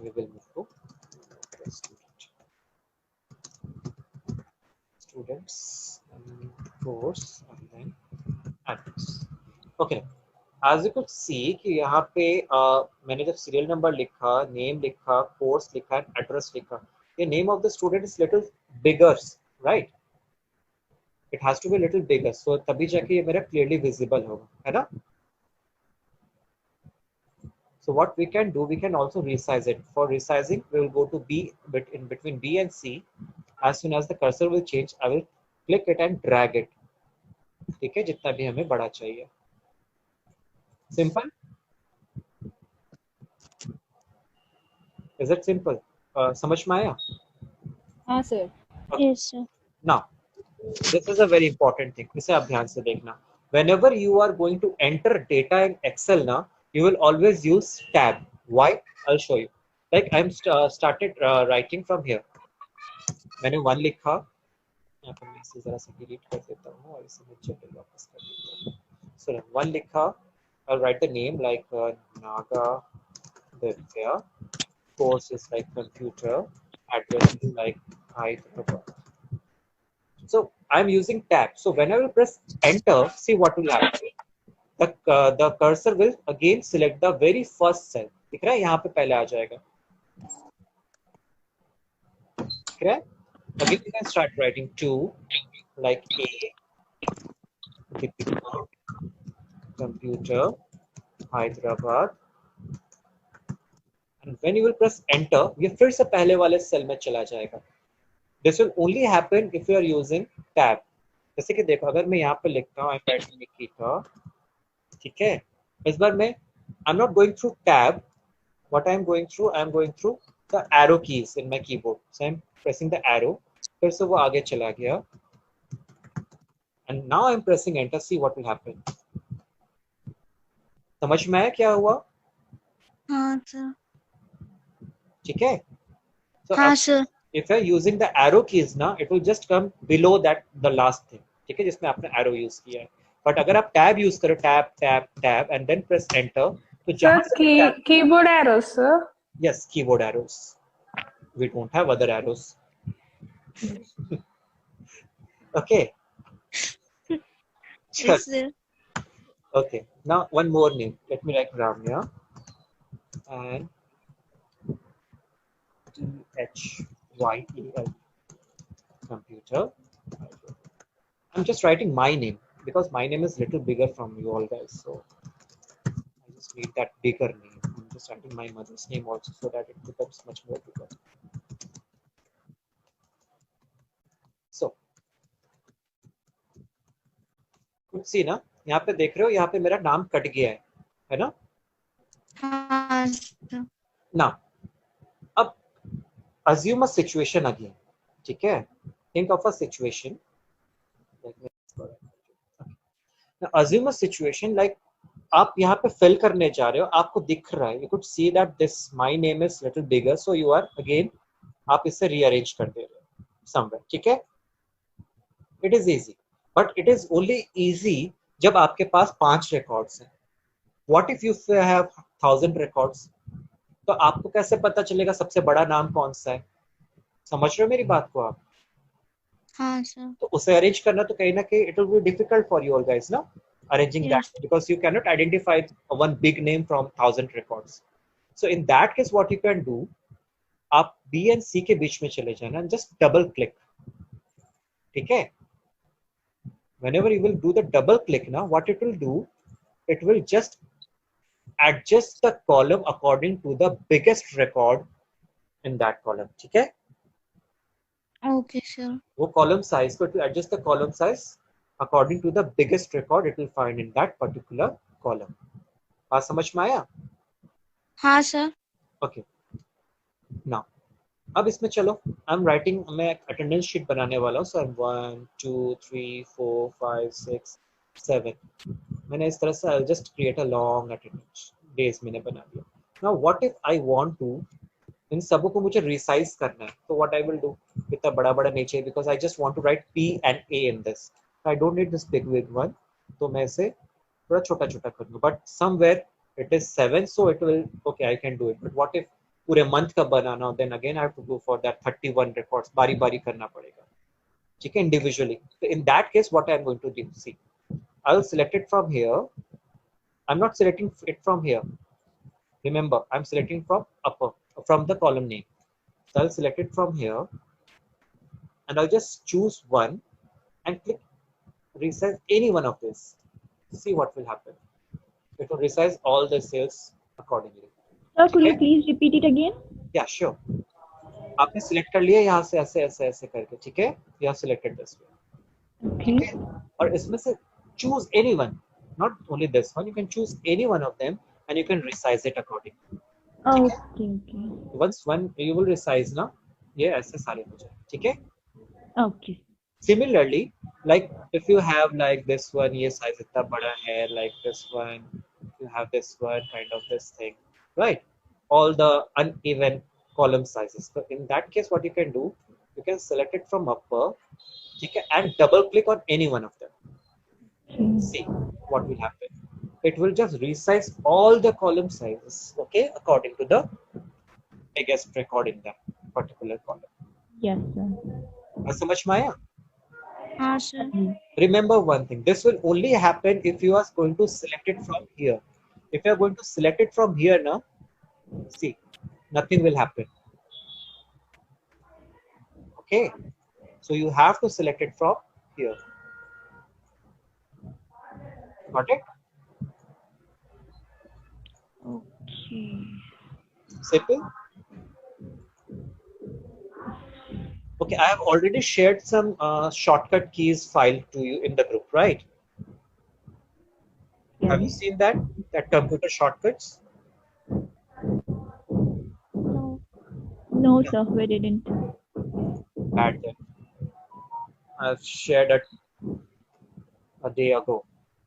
then we will move to students and course and then address. Okay. As you could see कि यहाँ पे मैंने जब serial number लिखा, name लिखा, course लिखा, address लिखा, the name of the student is little bigger, right? It has to be a little bigger, so तभी जाके ये मेरा clearly visible होगा, है ना? So what we can do, we can also resize it. For resizing, we will go to B, in between B and C. As soon as the cursor will change, I will click it and drag it. ठीक है, जितना भी हमें बड़ा चाहिए. Simple? Is it simple? समझ में आया? हाँ sir. Okay. Yes, sir. Now, this is a very important thing. इसे आप ध्यान से देखना. Whenever you are going to enter data in Excel now, you will always use tab. Why? I'll show you. Like I'm started writing from here. मैंने 1 लिखा. यहाँ पर मैं इसे जरा सा डिलीट कर देता हूँ और इसे नीचे पे वापस कर देता हूँ. So 1 लिखा. I'll write the name like Naga Divya. Course is like computer. Address is like Hyderabad. So I'm using tab. So when I will press enter, see what will happen. The cursor will again select the very first cell. दिख रहा है यहाँ पे पहले आ जाएगा. दिख रहा है? Again you can start writing 2 like A, computer, Hyderabad. And when you will press enter, ये फिर से पहले वाले सेल में चला जाएगा. This will only happen if you are using tab. जैसे कि देखो अगर मैं यहाँ पे लिखता हूँ Nikita, ठीक है? इस बार मैं I'm not going through tab. What I am going through the arrow keys in my keyboard. So I'm pressing the arrow. फिर से वो आगे चला गया. And now I'm pressing enter. See what will happen. समझ में आया क्या हुआ? हाँ sir. ठीक है? So हाँ sir. if you are using the arrow keys now, it will just come below that the last thing. ठीक है, जिसमें आपने arrow use किया है. But अगर आप tab use करो, tab and then press enter, तो जहाँ Sir, keyboard arrows, sir. Yes, keyboard arrows. We don't have other arrows. Okay. Yes, sir. Okay. Now one more name. Let me write Ramya and THYEL. Computer. I'm just writing my name because my name is little bigger from you all guys. So I just need that bigger name. I'm just writing my mother's name also so that it becomes much more bigger. So, कुछ सी ना यहाँ पे देख रहे हो यहाँ पे मेरा नाम कट गया है ना? हाँ sir. Now, अब assume a situation again. ठीक है? Think of a situation. Now, assume a situation like आप यहाँ पे fill करने जा रहे हो, आपको दिख रहा है. You could see that this my name is little bigger, so you are again आप इसे rearrange कर दे रहे हो somewhere. ठीक है? It is easy, but it is only easy जब आपके पास 5 records हैं. What if you have 1000 records? तो आपको कैसे पता चलेगा सबसे बड़ा नाम कौन सा है? समझ रहे हो मेरी बात को आप? हाँ sir. तो उसे अरेंज करना तो कहीं ना कहीं it will be difficult for you all guys ना, arranging that because you cannot identify one big name from 1000 records. So in that case what you can do, आप B and C के बीच में चले जाना and just double click. ठीक है? Whenever you will do the double click now, what it will do, it will just adjust the column according to the biggest record in that column. ठीक है? Okay sir. वो column size को, it will adjust the column size according to the biggest record it will find in that particular column. बात समझ में आया? हाँ sir. Okay. Now, अब इसमें चलो, I'm writing, मैं attendance sheet बनाने वाला हूँ. So I'm 1, 2, 3, 4, 5, 6, 7. मैंने इस तरह से I'll just create a long attendance. Days मैंने बना दिया. Now what if I want to, इन सबों को मुझे resize करना है. So what I will do, इतना बड़ा बड़ा नहीं चाहिए because I just want to write P and A in this. I don't need this big one. तो मैं इसे थोड़ा छोटा छोटा कर दूँ. But somewhere it is 7, so it will, okay, I can do it. But what if पूरे month का बनाना, then again I have to go for that 31 records, बारी बारी करना पड़ेगा, ठीक है, individually. So in that case, what I am going to do, see, I will select it from here. I'm not selecting it from here. Remember, I'm selecting from upper, from the column name. So I'll select it from here, and I'll just choose one and click resize any one of this. See what will happen. It will resize all the cells accordingly. Sir, could you please repeat it again? Yeah, sure. आपने select कर लिया यहाँ से ऐसे ऐसे ऐसे करके, ठीक है? You have selected this way. Okay. ठीक है? और इसमें से choose anyone, not only this one. You can choose any one of them and you can resize it accordingly. Okay. Okay. Once one you will resize ना, ये ऐसे सारे हो जाए, ठीक है? Okay. Similarly, like if you have like this one, ये size इतना बड़ा है, like this one, you have this one kind of this thing, right? All the uneven column sizes. So in that case, what you can do, you can select it from upper, okay, and double click on any one of them. See what will happen. It will just resize all the column sizes, okay, according to the biggest record in that particular column. Yes, sir. समझ में आया? हाँ sir. Remember one thing, this will only happen if you are going to select it from here. If you are going to select it from here now, see, nothing will happen. Okay, so you have to select it from here. Got it? Okay. Simple. Okay, I have already shared some shortcut keys file to you in the group, right? Have you seen that computer shortcuts? No, sir, we didn't. Bad then. I've shared it a day ago,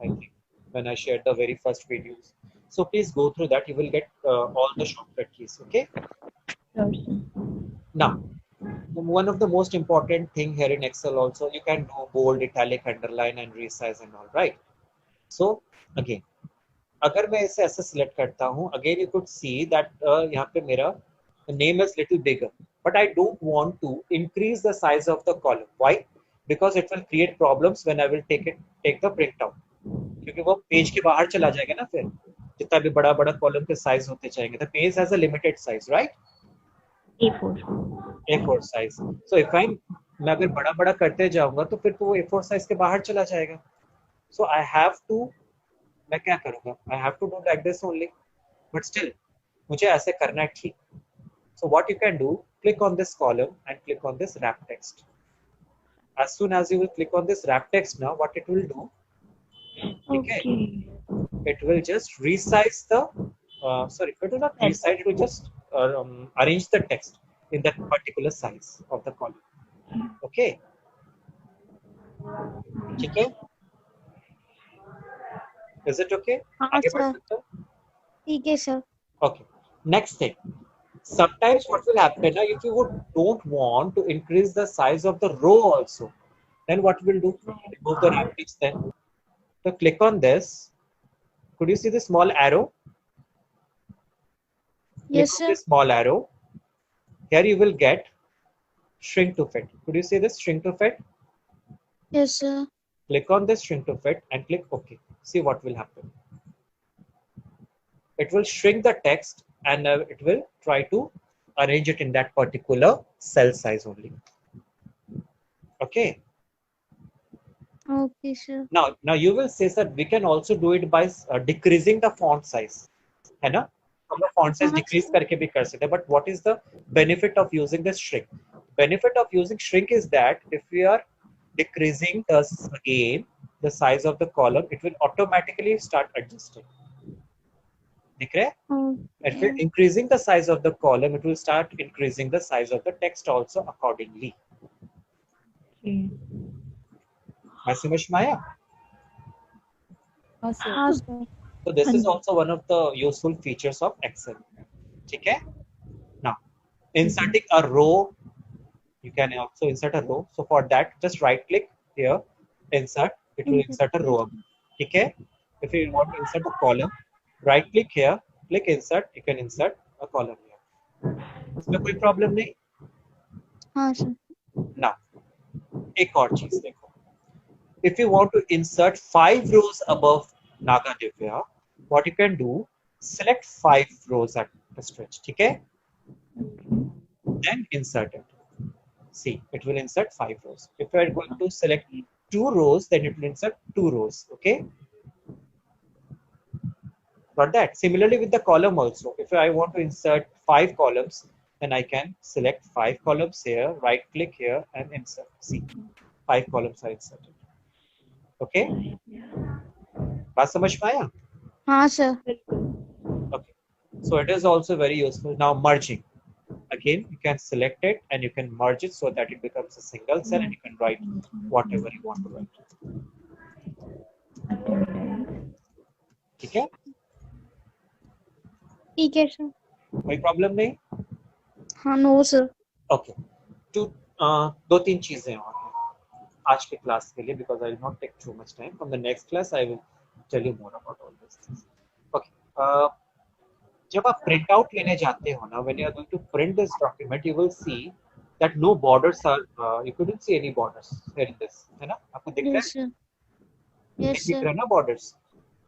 I think, when I shared the very first videos. So please go through that. You will get all the shortcut keys. Okay. Sure, sir. Now, one of the most important thing here in Excel also, you can do bold, italic, underline, and resize and all, right? So again, अगर मैं इसे ऐसे select करता हूँ, again you could see that यहाँ पे मेरा name is little bigger, but I don't want to increase the size of the column. Why? Because it will create problems when I will take the print out. क्योंकि वो page के बाहर चला जाएगा ना, फिर जितना भी बड़ा बड़ा कॉलम के साइज होते जाएंगे. The page has a limited size, right? A4 size. So if मैं अगर बड़ा बड़ा करते जाऊंगा तो फिर तो वो A4 size के बाहर चला जाएगा. So I have to, मैं क्या करूंगा? I have to do like this only. But still, मुझे ऐसे करना है, ठीक. So what you can do, click on this column and click on this wrap text. As soon as you will click on this wrap text now, what it will do, okay, it will just resize the, it will not resize, it will just arrange the text in that particular size of the column. Okay. Okay. Is it okay? हाँ sir. ठीक है sir. Okay. Next thing. Sometimes what will happen now, if you don't want to increase the size of the row also, then what we'll do? Remove the wrap text then. So click on this. Could you see the small arrow? Yes, click on sir. this small arrow. Here you will get shrink to fit. Could you see this shrink to fit? Yes, sir. Click on this shrink to fit and click OK. See what will happen. It will shrink the text and it will try to arrange it in that particular cell size only. Okay. Okay, sir. Now you will say that we can also do it by decreasing the font size. है ना? हम लोग font size decrease करके भी कर सकते हैं. But what is the benefit of using this shrink? Benefit of using shrink is that if we are decreasing the size of the column, it will automatically start adjusting. दिख रहा है? If we're increasing the size of the column, it will start increasing the size of the text also accordingly. मैं समझ में आया? हाँ sir. So this is also one of the useful features of Excel. ठीक है? Now, inserting a row, you can also insert a row. So for that, just right click here, insert. It will insert a row. ठीक है? If you want to insert a column, right click here, click insert. You can insert a column here. इसमें कोई problem नहीं। हाँ sir. ना एक और चीज देखो, if you want to insert 5 rows above Naga Divya, what you can do, select 5 rows at the stretch, ठीक है? Then insert it. See, it will insert 5 rows. If you are going to select 2 rows, then it will insert 2 rows, okay? Got that? Similarly with the column also, if I want to insert 5 columns, then I can select 5 columns here, right click here and insert. See, 5 columns are inserted. Okay? बात समझ में आया? हाँ sir. Okay. So it is also very useful. Now merging. Again, you can select it and you can merge it so that it becomes a single cell and you can write whatever you want to write. ठीक है? ठीक है sir. कोई problem नहीं? हाँ no sir. Okay. दो तीन चीजें और हैं आज के क्लास के लिए, because I will not take too much time. From the next class, I will tell you more about all these things. Okay. जब आप प्रिंट आउट लेने जाते हो ना, when you are going to print this document, you will see that no borders are, you couldn't see any borders here in this, है ना? आपको दिख रहा यस है? सर। यस दिख रहा सर। है ना borders?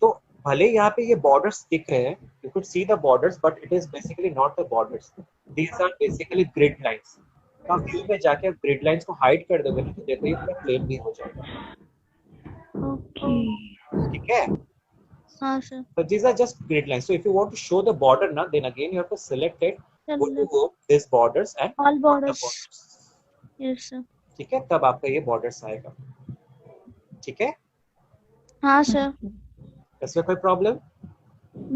तो भले यहाँ पे ये borders दिख रहे हैं, you could see the borders, but it is basically not the borders. These are basically grid lines. तो आप व्यू में जाके ग्रिड लाइंस को हाइड कर दोगे ना, तो देखो ये पूरा प्लेन भी हो जाएगा। ओके ठीक है? हाँ sir. So these are just grid lines. So if you want to show the border now, then again you have to select it, go to this borders and all the borders. borders. Yes sir. ठीक है? तब आपका ये borders आएगा। ठीक है? हाँ sir. इसमें कोई problem?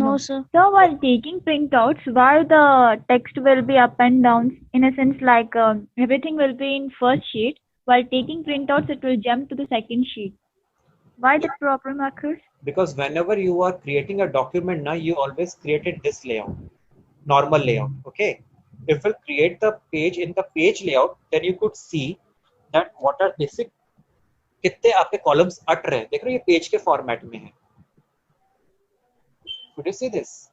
No sir. So while taking printouts, why the text will be up and down? In a sense, like everything will be in first sheet. While taking printouts, it will jump to the second sheet. Why the problem occurs? Because whenever you are creating a document now, you always created this layout, normal layout. Okay? If you create the page in the page layout, then you could see that what are basic कितने आपके columns अट रहे हैं। देख रहे हो ये page के format में है। Could you see this?